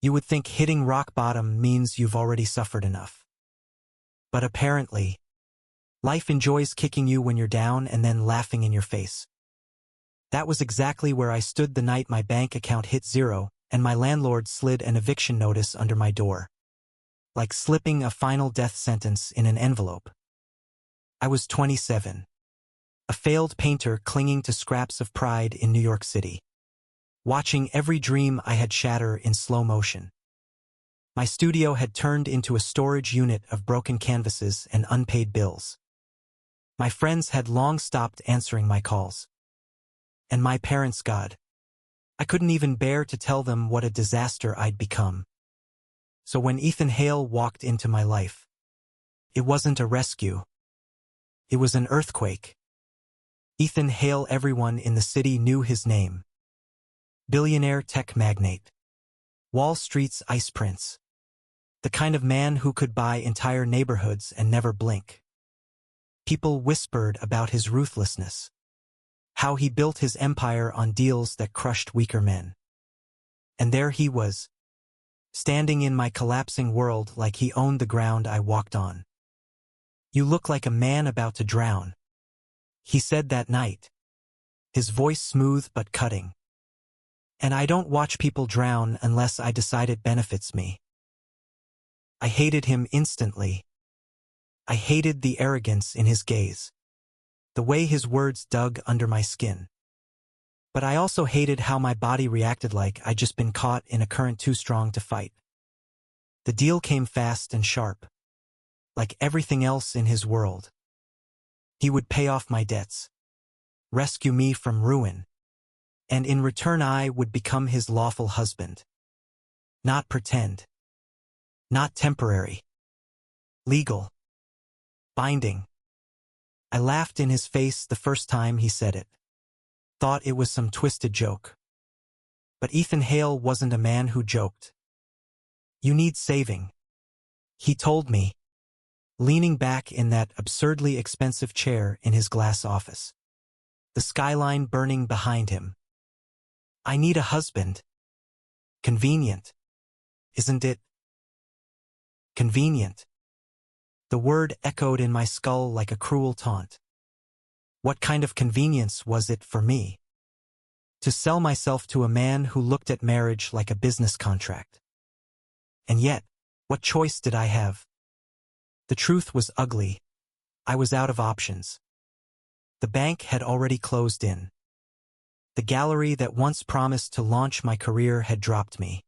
You would think hitting rock bottom means you've already suffered enough. But apparently, life enjoys kicking you when you're down and then laughing in your face. That was exactly where I stood the night my bank account hit zero and my landlord slid an eviction notice under my door. Like slipping a final death sentence in an envelope. I was 27. A failed painter clinging to scraps of pride in New York City. Watching every dream I had shatter in slow motion. My studio had turned into a storage unit of broken canvases and unpaid bills. My friends had long stopped answering my calls. And my parents, God. I couldn't even bear to tell them what a disaster I'd become. So when Ethan Hale walked into my life, it wasn't a rescue. It was an earthquake. Ethan Hale, everyone in the city knew his name. Billionaire tech magnate. Wall Street's ice prince. The kind of man who could buy entire neighborhoods and never blink. People whispered about his ruthlessness. How he built his empire on deals that crushed weaker men. And there he was, standing in my collapsing world like he owned the ground I walked on. You look like a man about to drown, he said that night. His voice smooth but cutting. And I don't watch people drown unless I decide it benefits me. I hated him instantly. I hated the arrogance in his gaze. The way his words dug under my skin. But I also hated how my body reacted like I'd just been caught in a current too strong to fight. The deal came fast and sharp. Like everything else in his world. He would pay off my debts. Rescue me from ruin. And in return I would become his lawful husband. Not pretend. Not temporary. Legal. Binding. I laughed in his face the first time he said it. Thought it was some twisted joke. But Ethan Hale wasn't a man who joked. You need saving. He told me, leaning back in that absurdly expensive chair in his glass office. The skyline burning behind him. I need a husband. Convenient. Isn't it? Convenient. The word echoed in my skull like a cruel taunt. What kind of convenience was it for me? To sell myself to a man who looked at marriage like a business contract. And yet, what choice did I have? The truth was ugly. I was out of options. The bank had already closed in. The gallery that once promised to launch my career had dropped me.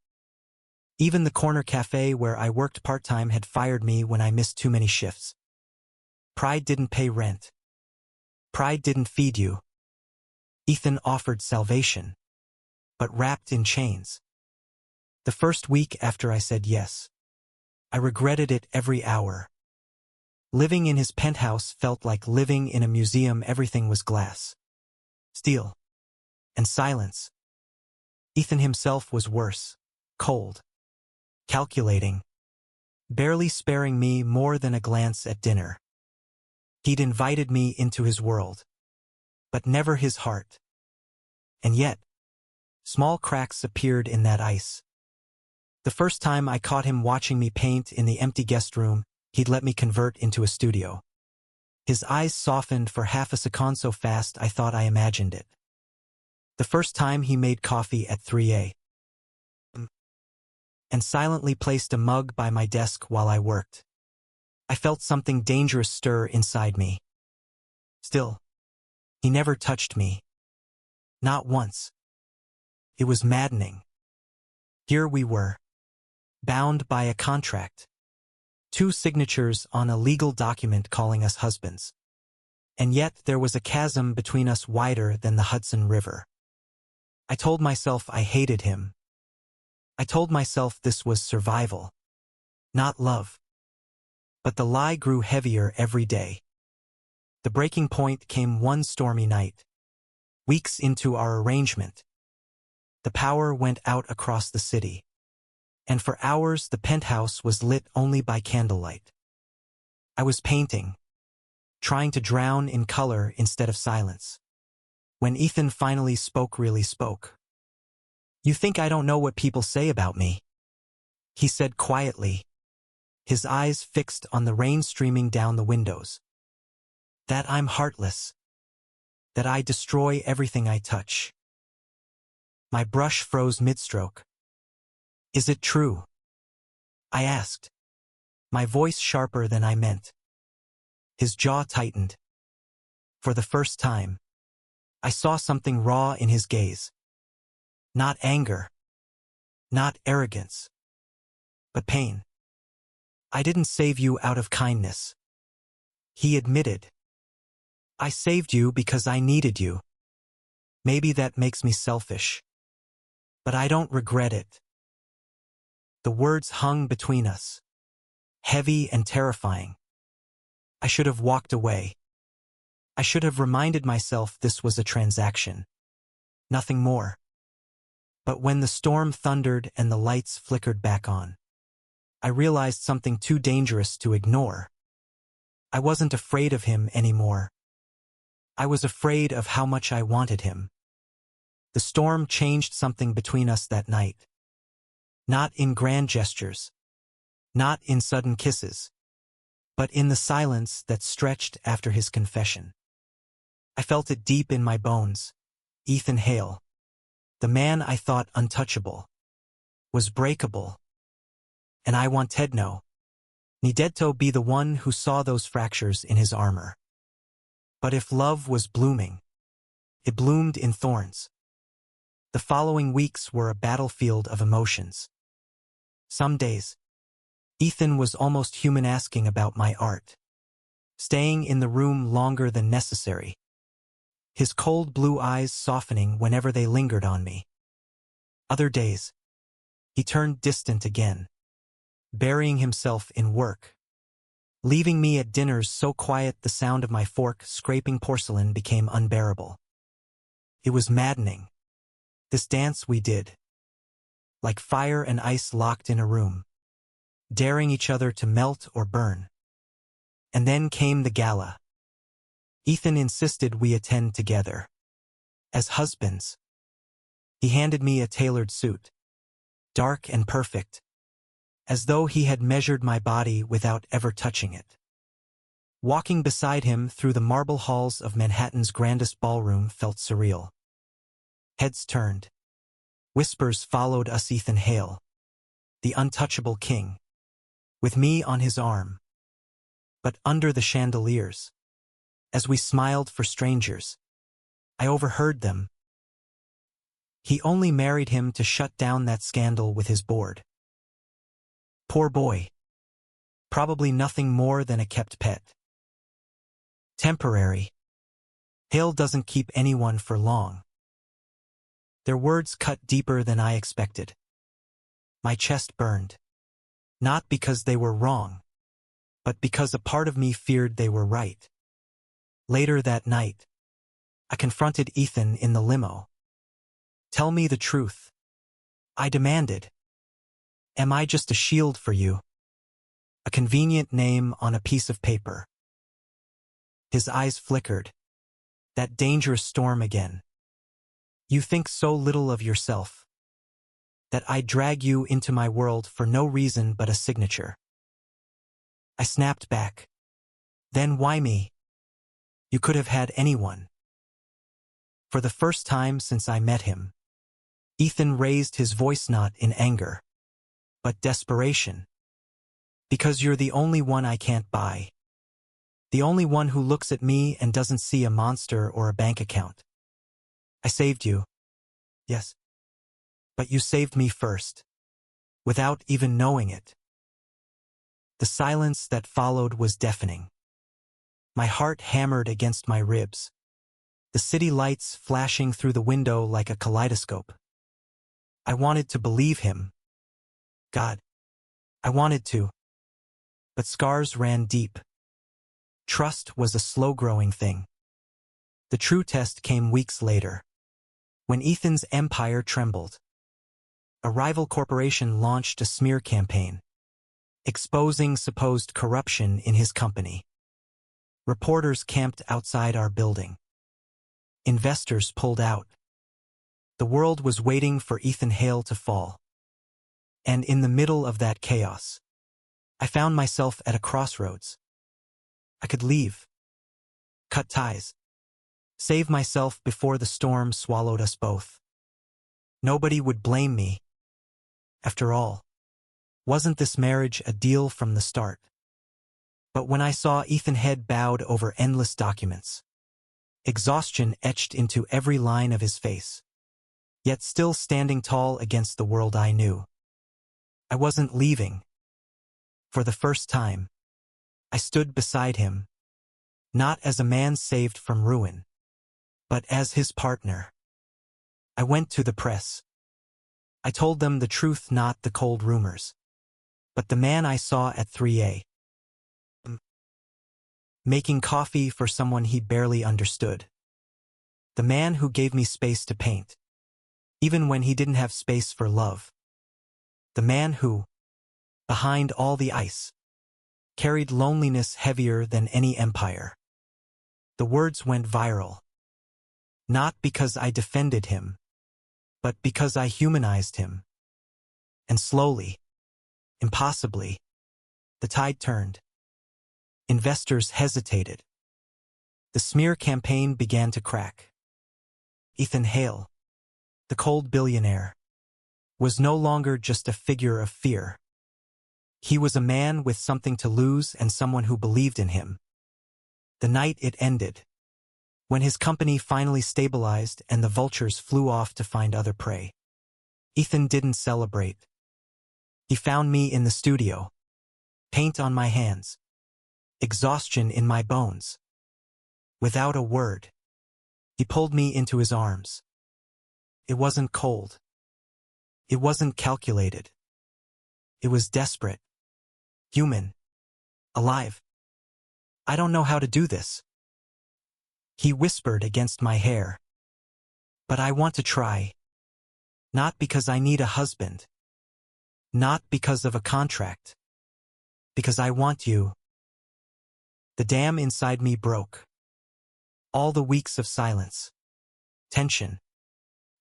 Even the corner cafe where I worked part-time had fired me when I missed too many shifts. Pride didn't pay rent. Pride didn't feed you. Ethan offered salvation, but wrapped in chains. The first week after I said yes, I regretted it every hour. Living in his penthouse felt like living in a museum. Everything was glass, steel, and silence. Ethan himself was worse, cold, calculating, barely sparing me more than a glance at dinner. He'd invited me into his world, but never his heart. And yet, small cracks appeared in that ice. The first time I caught him watching me paint in the empty guest room, he'd let me convert into a studio. His eyes softened for half a second so fast I thought I imagined it. The first time he made coffee at 3 a.m. and silently placed a mug by my desk while I worked. I felt something dangerous stir inside me. Still, he never touched me. Not once. It was maddening. Here we were, bound by a contract. 2 signatures on a legal document calling us husbands. And yet there was a chasm between us wider than the Hudson River. I told myself I hated him. I told myself this was survival, not love. But the lie grew heavier every day. The breaking point came one stormy night. Weeks into our arrangement. The power went out across the city. And for hours the penthouse was lit only by candlelight. I was painting, trying to drown in color instead of silence. When Ethan finally spoke, really spoke. You think I don't know what people say about me? he said quietly, his eyes fixed on the rain streaming down the windows. That I'm heartless. That I destroy everything I touch. My brush froze mid-stroke. Is it true? I asked, my voice sharper than I meant. His jaw tightened. For the first time, I saw something raw in his gaze. Not anger. Not arrogance. But pain. I didn't save you out of kindness. He admitted. I saved you because I needed you. Maybe that makes me selfish. But I don't regret it. The words hung between us. Heavy and terrifying. I should have walked away. I should have reminded myself this was a transaction. Nothing more. But when the storm thundered and the lights flickered back on, I realized something too dangerous to ignore. I wasn't afraid of him anymore. I was afraid of how much I wanted him. The storm changed something between us that night. Not in grand gestures. Not in sudden kisses. But in the silence that stretched after his confession. I felt it deep in my bones. Ethan Hale, the man I thought untouchable, was breakable. And I wanted no. Nidetto be the one who saw those fractures in his armor. But if love was blooming, it bloomed in thorns. The following weeks were a battlefield of emotions. Some days, Ethan was almost human, asking about my art, staying in the room longer than necessary, his cold blue eyes softening whenever they lingered on me. Other days, he turned distant again, burying himself in work, leaving me at dinners so quiet the sound of my fork scraping porcelain became unbearable. It was maddening, this dance we did, like fire and ice locked in a room, daring each other to melt or burn. And then came the gala. Ethan insisted we attend together. As husbands. He handed me a tailored suit, dark and perfect, as though he had measured my body without ever touching it. Walking beside him through the marble halls of Manhattan's grandest ballroom felt surreal. Heads turned. Whispers followed us. Ethan Hale, the untouchable king, with me on his arm. But under the chandeliers, as we smiled for strangers, I overheard them. He only married him to shut down that scandal with his board. Poor boy. Probably nothing more than a kept pet. Temporary. Hale doesn't keep anyone for long. Their words cut deeper than I expected. My chest burned. Not because they were wrong, but because a part of me feared they were right. Later that night, I confronted Ethan in the limo. Tell me the truth. I demanded. Am I just a shield for you? A convenient name on a piece of paper. His eyes flickered. That dangerous storm again. You think so little of yourself. That I drag you into my world for no reason but a signature. I snapped back. Then why me? You could have had anyone. For the first time since I met him, Ethan raised his voice, not in anger, but desperation. Because you're the only one I can't buy. The only one who looks at me and doesn't see a monster or a bank account. I saved you. Yes. But you saved me first. Without even knowing it. The silence that followed was deafening. My heart hammered against my ribs. The city lights flashing through the window like a kaleidoscope. I wanted to believe him. God. I wanted to. But scars ran deep. Trust was a slow-growing thing. The true test came weeks later, when Ethan's empire trembled. A rival corporation launched a smear campaign, exposing supposed corruption in his company. Reporters camped outside our building. Investors pulled out. The world was waiting for Ethan Hale to fall. And in the middle of that chaos, I found myself at a crossroads. I could leave, cut ties, save myself before the storm swallowed us both. Nobody would blame me. After all, wasn't this marriage a deal from the start? But when I saw Ethan's head bowed over endless documents, exhaustion etched into every line of his face, yet still standing tall against the world I knew, I wasn't leaving. For the first time, I stood beside him, not as a man saved from ruin, but as his partner. I went to the press. I told them the truth, not the cold rumors, but the man I saw at 3 a.m. making coffee for someone he barely understood. The man who gave me space to paint, even when he didn't have space for love. The man who, behind all the ice, carried loneliness heavier than any empire. The words went viral. Not because I defended him, but because I humanized him. And slowly, impossibly, the tide turned. Investors hesitated. The smear campaign began to crack. Ethan Hale, the cold billionaire, was no longer just a figure of fear. He was a man with something to lose and someone who believed in him. The night it ended, when his company finally stabilized and the vultures flew off to find other prey, Ethan didn't celebrate. He found me in the studio, paint on my hands, exhaustion in my bones. Without a word, he pulled me into his arms. It wasn't cold. It wasn't calculated. It was desperate, human, alive. I don't know how to do this, he whispered against my hair. But I want to try. Not because I need a husband. Not because of a contract. Because I want you. The dam inside me broke. All the weeks of silence, tension,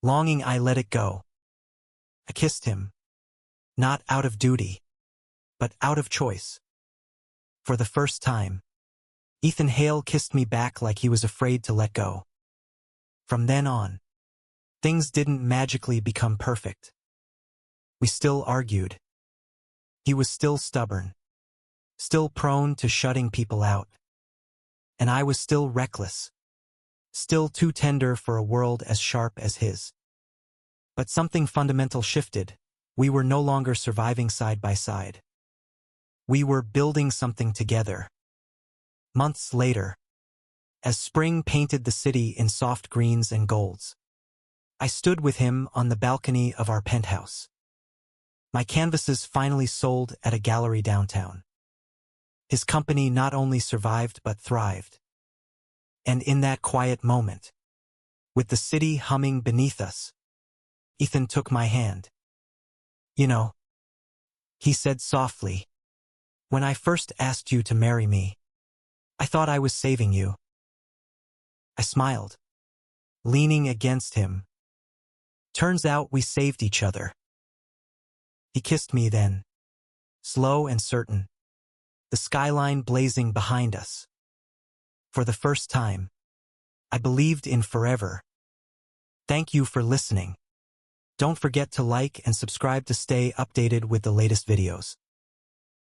longing, I let it go. I kissed him, not out of duty, but out of choice. For the first time, Ethan Hale kissed me back like he was afraid to let go. From then on, things didn't magically become perfect. We still argued. He was still stubborn, still prone to shutting people out. And I was still reckless, still too tender for a world as sharp as his. But something fundamental shifted. We were no longer surviving side by side. We were building something together. Months later, as spring painted the city in soft greens and golds, I stood with him on the balcony of our penthouse. My canvases finally sold at a gallery downtown. His company not only survived but thrived. And in that quiet moment, with the city humming beneath us, Ethan took my hand. You know, he said softly, when I first asked you to marry me, I thought I was saving you. I smiled, leaning against him. Turns out we saved each other. He kissed me then, slow and certain, the skyline blazing behind us. For the first time, I believed in forever. Thank you for listening. Don't forget to like and subscribe to stay updated with the latest videos.